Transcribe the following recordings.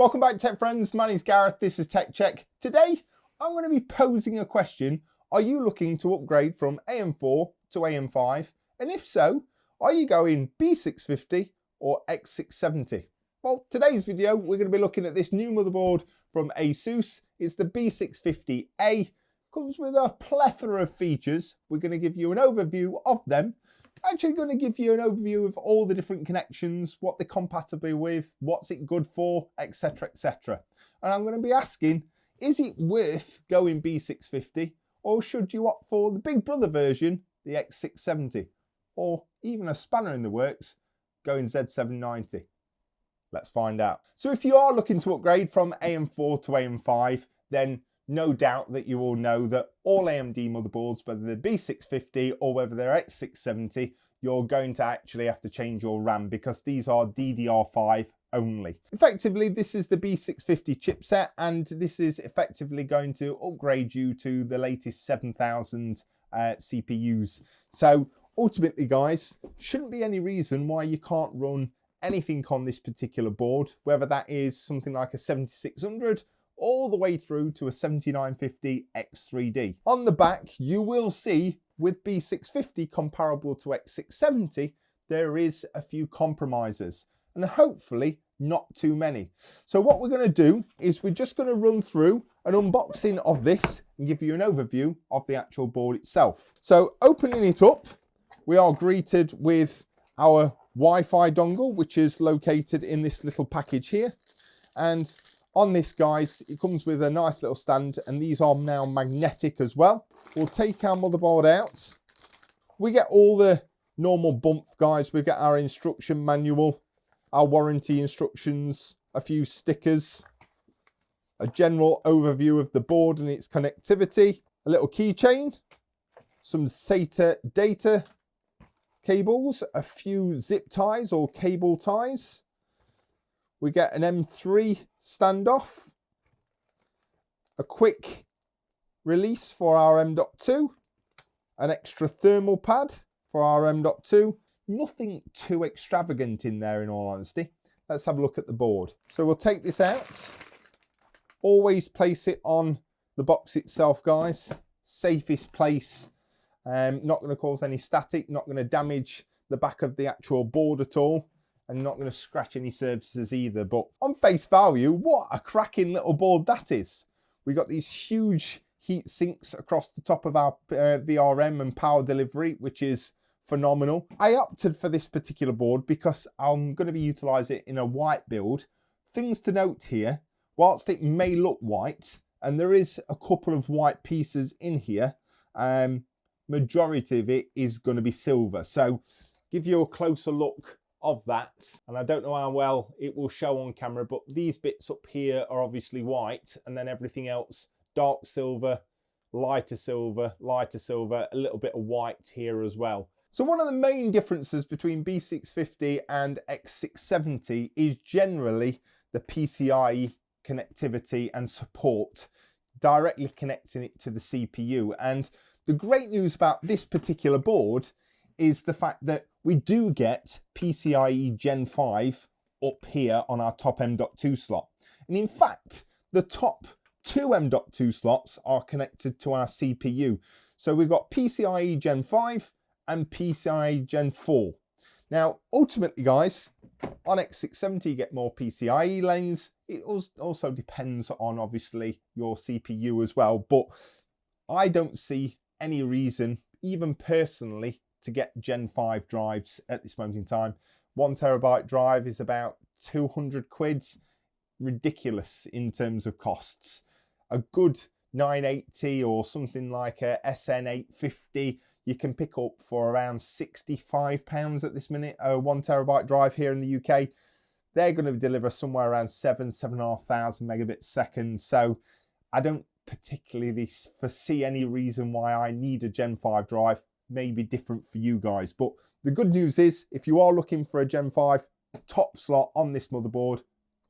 Welcome back, tech friends. My name's Gareth. This is Tech Check. Today, I'm going to be posing a question. Are you looking to upgrade from AM4 to AM5? And if so, are you going B650 or X670? Well, today's video, we're going to be looking at this new motherboard from Asus. It's the B650-A. Comes with a plethora of features. We're going to give you an overview of them. Actually going to give you an overview of all the different connections, what they're compatible with, what's it good for, etc, etc. And I'm going to be asking, is it worth going B650 or should you opt for the big brother version, the X670, or even a spanner in the works, going Z790? Let's find out. So if you are looking to upgrade from AM4 to AM5, then no doubt that you all know that all AMD motherboards, whether they're B650 or whether they're X670, you're going to actually have to change your RAM because these are DDR5 only. Effectively, this is the B650 chipset, and this is effectively going to upgrade you to the latest 7000 CPUs. So ultimately, guys, shouldn't be any reason why you can't run anything on this particular board, whether that is something like a 7600 all the way through to a 7950 X3D. On the back, you will see with B650 comparable to X670, there is a few compromises and hopefully not too many. So what we're going to do is we're just going to run through an unboxing of this and give you an overview of the actual board itself. So opening it up, we are greeted with our Wi-Fi dongle, which is located in this little package here. And on this, guys, it comes with a nice little stand, and these are now magnetic as well. We'll take our motherboard out. We get all the normal bump, guys. We get our instruction manual, our warranty instructions, a few stickers, a general overview of the board and its connectivity, a little keychain, some SATA data cables, a few zip ties or cable ties. We get an M3 standoff, a quick release for our M.2, an extra thermal pad for our M.2. Nothing too extravagant in there, in all honesty. Let's have a look at the board. So we'll take this out. Always place it on the box itself, guys. Safest place. Not going to cause any static, not going to damage the back of the actual board at all, and not going to scratch any surfaces either. But on face value, what a cracking little board that is. We got these huge heat sinks across the top of our VRM and power delivery, which is phenomenal. I opted for this particular board because I'm going to be utilising it in a white build. Things to note here, whilst it may look white, and there is a couple of white pieces in here, majority of it is going to be silver. So give you a closer look of that, and I don't know how well it will show on camera, but these bits up here are obviously white, and then everything else dark silver, lighter silver, a little bit of white here as well. So one of the main differences between B650 and X670 is generally the PCIe connectivity and support, directly connecting it to the CPU. And the great news about this particular board is the fact that we do get PCIe Gen 5 up here on our top M.2 slot. And in fact, the top two M.2 slots are connected to our CPU. So we've got PCIe Gen 5 and PCIe Gen 4. Now, ultimately, guys, on X670, you get more PCIe lanes. It also depends on, obviously, your CPU as well. But I don't see any reason, even personally, to get Gen 5 drives at this moment in time. 1 terabyte drive is about 200 quid. Ridiculous in terms of costs. A good 980 or something like a SN850 you can pick up for around £65 at this minute. A 1 terabyte drive here in the UK, they're going to deliver somewhere around 7,500 megabits second. So I don't particularly foresee any reason why I need a Gen 5 drive. May be different for you guys, but the good news is if you are looking for a Gen 5 top slot on this motherboard,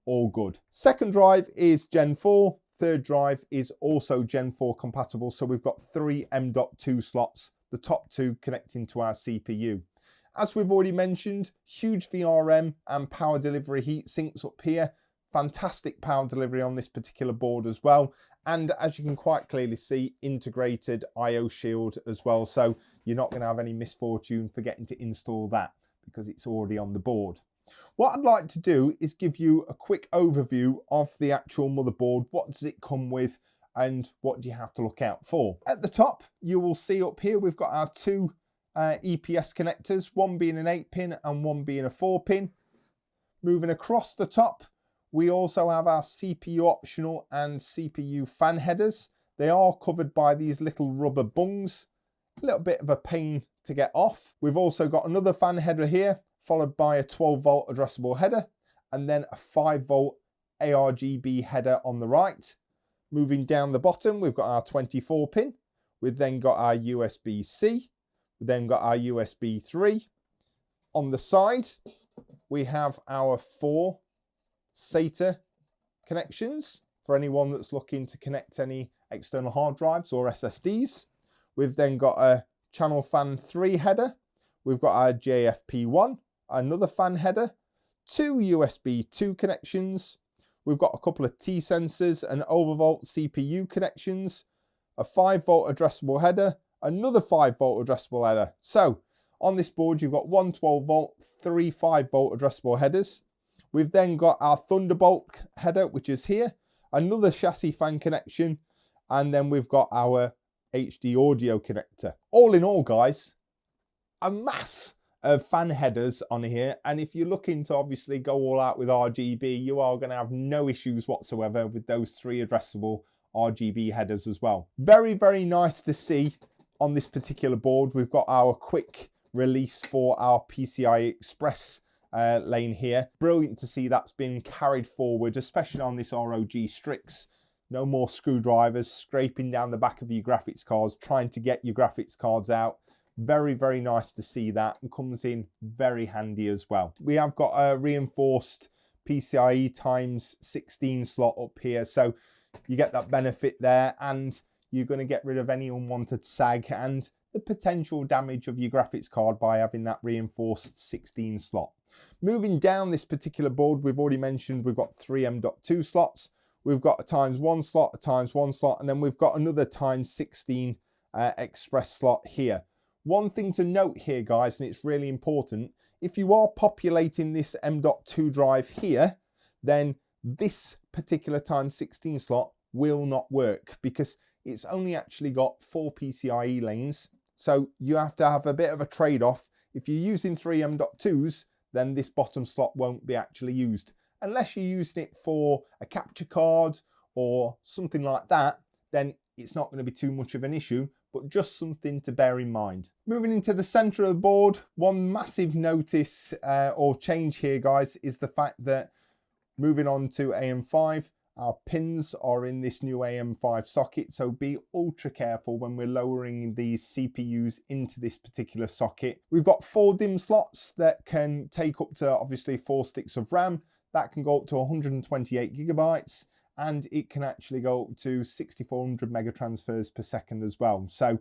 all good. Second drive is Gen 4. Third drive is also Gen 4 compatible, so we've got 3 M.2 slots, the top 2 connecting to our CPU. As we've already mentioned, huge VRM and power delivery heat sinks up here, fantastic power delivery on this particular board as well. And as you can quite clearly see, integrated IO shield as well. So you're not going to have any misfortune forgetting to install that because it's already on the board. What I'd like to do is give you a quick overview of the actual motherboard. What does it come with and what do you have to look out for? At the top, you will see up here, we've got our two EPS connectors, one being an 8-pin and one being a 4-pin. Moving across the top, we also have our CPU optional and CPU fan headers. They are covered by these little rubber bungs. A little bit of a pain to get off. We've also got another fan header here, followed by a 12-volt addressable header, and then a 5-volt ARGB header on the right. Moving down the bottom, we've got our 24-pin. We've then got our USB-C. We've then got our USB 3. On the side, we have our 4 SATA connections for anyone that's looking to connect any external hard drives or SSDs. We've then got a channel fan 3 header. We've got our JFP1, another fan header, 2 USB 2 connections. We've got a couple of T sensors and overvolt CPU connections, a 5-volt addressable header, another 5-volt addressable header. So on this board, you've got one 12-volt, 3 5-volt addressable headers. We've then got our Thunderbolt header, which is here, another chassis fan connection, and then we've got our HD audio connector. All in all, guys, a mass of fan headers on here, and if you're looking to obviously go all out with RGB, you are going to have no issues whatsoever with those 3 addressable RGB headers as well. Very, very nice to see on this particular board. We've got our quick release for our PCIe Express lane here. Brilliant to see that's been carried forward, especially on this ROG Strix. No more screwdrivers scraping down the back of your graphics cards, trying to get your graphics cards out. Very, very nice to see that, and comes in very handy as well. We have got a reinforced PCIe times 16 slot up here, so you get that benefit there, and you're going to get rid of any unwanted sag and the potential damage of your graphics card by having that reinforced 16 slot. Moving down this particular board, we've already mentioned we've got 3 M.2 slots. We've got a ×1 slot, a ×1 slot, and then we've got another ×16 express slot here. One thing to note here, guys, and it's really important, if you are populating this M.2 drive here, then this particular ×16 slot will not work because it's only actually got 4 PCIe lanes. So you have to have a bit of a trade-off. If you're using 3 M.2s, then this bottom slot won't be actually used. Unless you're using it for a capture card or something like that, then it's not going to be too much of an issue, but just something to bear in mind. Moving into the center of the board, one massive notice or change here, guys, is the fact that moving on to AM5, our pins are in this new AM5 socket, so be ultra careful when we're lowering these CPUs into this particular socket. We've got 4 DIMM slots that can take up to obviously 4 sticks of RAM. That can go up to 128 gigabytes, and it can actually go up to 6400 mega transfers per second as well. So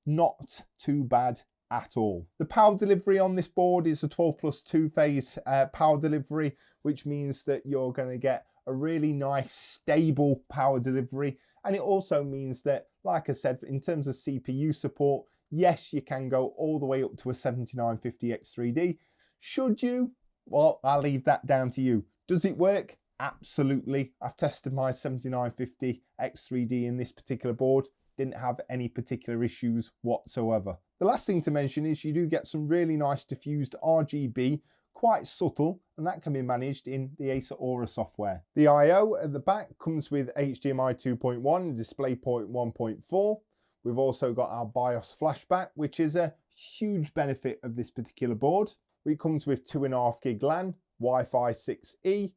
not too bad at all. The power delivery on this board is a 12+ 2-phase power delivery, which means that you're going to get a really nice stable power delivery. And it also means that, like I said, in terms of CPU support, yes, you can go all the way up to a 7950X3D. Should you? Well, I'll leave that down to you. Does it work? Absolutely. I've tested my 7950X3D in this particular board. Didn't have any particular issues whatsoever. The last thing to mention is you do get some really nice diffused RGB, quite subtle, and that can be managed in the Asus Aura software. The I/O at the back comes with HDMI 2.1 and DisplayPort 1.4. We've also got our BIOS flashback, which is a huge benefit of this particular board. It comes with 2.5 gig LAN, Wi-Fi 6E,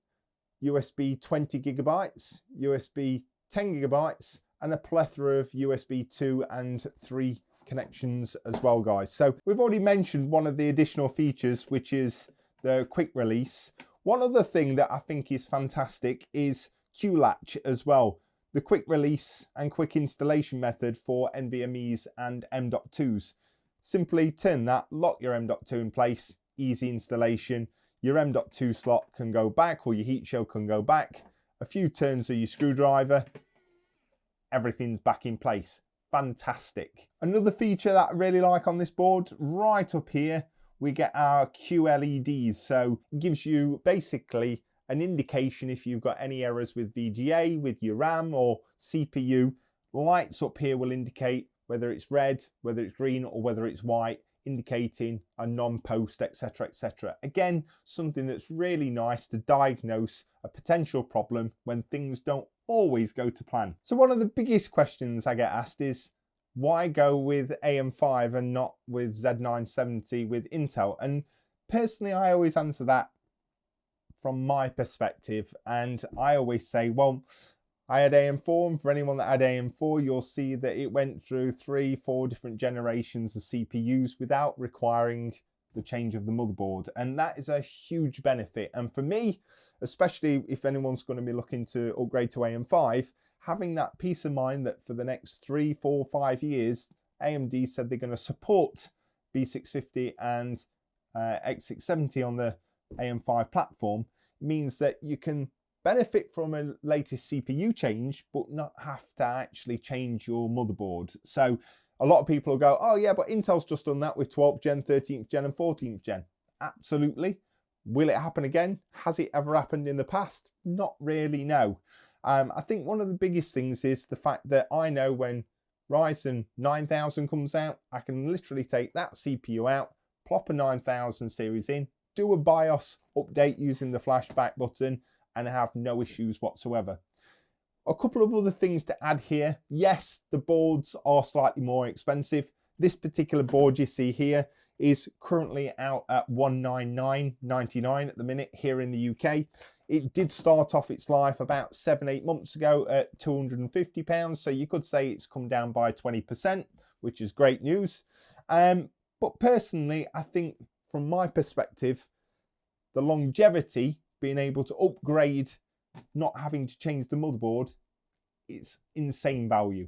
USB 20 gigabytes, USB 10 gigabytes, and a plethora of USB 2 and 3 connections as well, guys. So we've already mentioned one of the additional features, which is the quick release. One other thing that I think is fantastic is QLED as well. The quick release and quick installation method for NVMEs and M.2s. Simply turn that, lock your M.2 in place, easy installation. Your M.2 slot can go back, or your heat shield can go back. A few turns of your screwdriver, everything's back in place. Fantastic. Another feature that I really like on this board, right up here, we get our QLEDs. So it gives you basically an indication if you've got any errors with VGA, with your RAM or CPU. Lights up here will indicate whether it's red, whether it's green, or whether it's white, indicating a non-post, etc, etc. Again, something that's really nice to diagnose a potential problem when things don't always go to plan. So one of the biggest questions I get asked is, why go with AM5 and not with Z970 with Intel? And personally, I always answer that from my perspective, and I always say, well, I had AM4, and for anyone that had AM4, you'll see that it went through 3-4 different generations of CPUs without requiring the change of the motherboard, and that is a huge benefit. And for me, especially if anyone's going to be looking to upgrade to AM5, having that peace of mind that for the next 3, 4, 5 years, AMD said they're going to support B650 and X670 on the AM5 platform, means that you can benefit from a latest CPU change, but not have to actually change your motherboard. So a lot of people will go, oh yeah, but Intel's just done that with 12th gen, 13th gen and 14th gen. Absolutely. Will it happen again? Has it ever happened in the past? Not really, no. I think one of the biggest things is the fact that I know when Ryzen 9000 comes out, I can literally take that CPU out, plop a 9000 series in, do a BIOS update using the flashback button, and have no issues whatsoever. A couple of other things to add here. Yes, the boards are slightly more expensive. This particular board you see here is currently out at $199.99 at the minute here in the UK. It did start off its life about 7-8 months ago at £250, so you could say it's come down by 20%, which is great news. But personally, I think from my perspective, the longevity, being able to upgrade, not having to change the motherboard, it's insane value.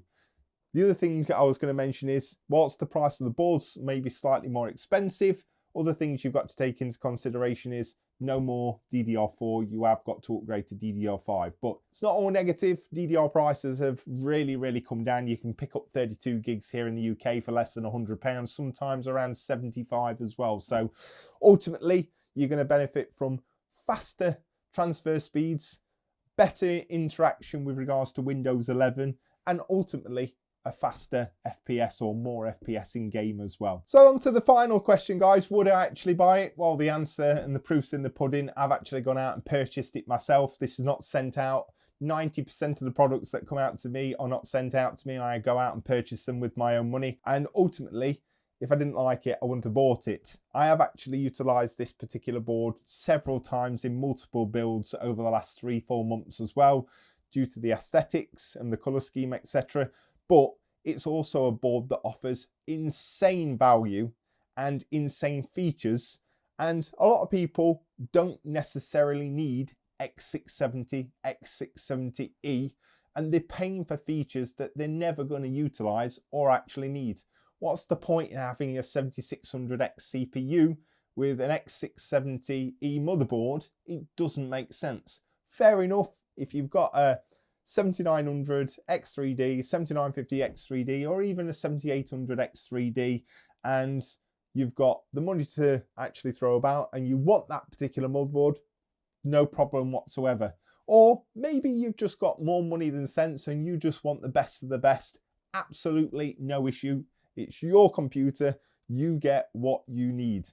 The other thing I was going to mention is, whilst the price of the boards may be slightly more expensive, other things you've got to take into consideration is no more DDR4, you have got to upgrade to DDR5. But it's not all negative. DDR prices have really come down. You can pick up 32 gigs here in the UK for less than £100, sometimes around 75 as well. So ultimately, you're going to benefit from faster transfer speeds, better interaction with regards to Windows 11, and ultimately a faster FPS or more FPS in game as well. So on to the final question, guys. Would I actually buy it? Well, the answer and the proof's in the pudding. I've actually gone out and purchased it myself. This is not sent out. 90% of the products that come out to me are not sent out to me. I go out and purchase them with my own money. And ultimately, if I didn't like it, I wouldn't have bought it. I have actually utilized this particular board several times in multiple builds over the last 3-4 months as well, due to the aesthetics and the color scheme, etc. But it's also a board that offers insane value and insane features. And a lot of people don't necessarily need X670, X670E, and they're paying for features that they're never going to utilize or actually need. What's the point in having a 7600X CPU with an X670E motherboard? It doesn't make sense. Fair enough, if you've got a 7900 X3D, 7950 X3D, or even a 7800 X3D, and you've got the money to actually throw about and you want that particular motherboard, no problem whatsoever. Or maybe you've just got more money than sense and you just want the best of the best. Absolutely no issue. It's your computer, you get what you need.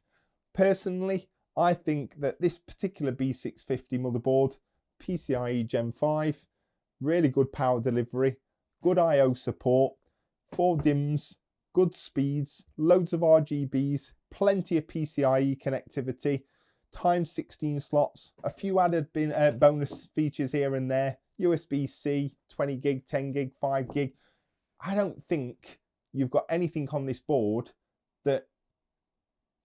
Personally, I think that this particular B650 motherboard, PCIe Gen 5, really good power delivery, good I/O support, 4 DIMMs, good speeds, loads of RGBs, plenty of PCIe connectivity, times 16 slots, a few added bonus features here and there, USB-C, 20 gig, 10 gig, 5 gig. I don't think you've got anything on this board that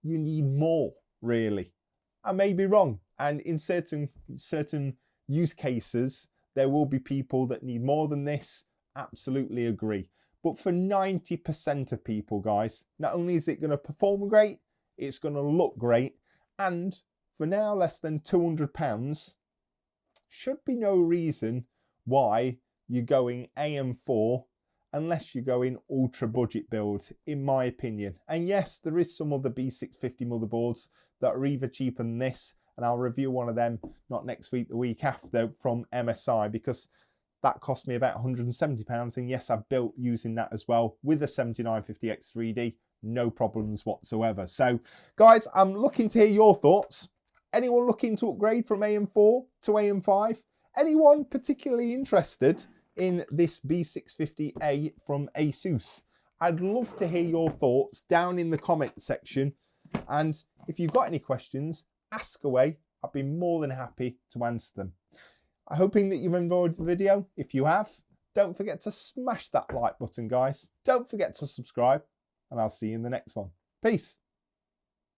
you need more, really. I may be wrong, and in certain use cases there will be people that need more than this. Absolutely agree. But for 90% of people, guys, not only is it going to perform great, it's going to look great, and for now less than £200, should be no reason why you're going AM4 unless you're going ultra budget build, in my opinion. And yes, there is some other B650 motherboards that are either cheaper than this, and I'll review one of them not next week, the week after, from MSI, because that cost me about £170. And yes, I've built using that as well with a 7950X 3D, no problems whatsoever. So guys, I'm looking to hear your thoughts. Anyone looking to upgrade from AM4 to AM5? Anyone particularly interested in this B650A from Asus? I'd love to hear your thoughts down in the comment section. And if you've got any questions, ask away. I'd be more than happy to answer them. I'm hoping that you've enjoyed the video. If you have, don't forget to smash that like button, guys. Don't forget to subscribe, and I'll see you in the next one. Peace.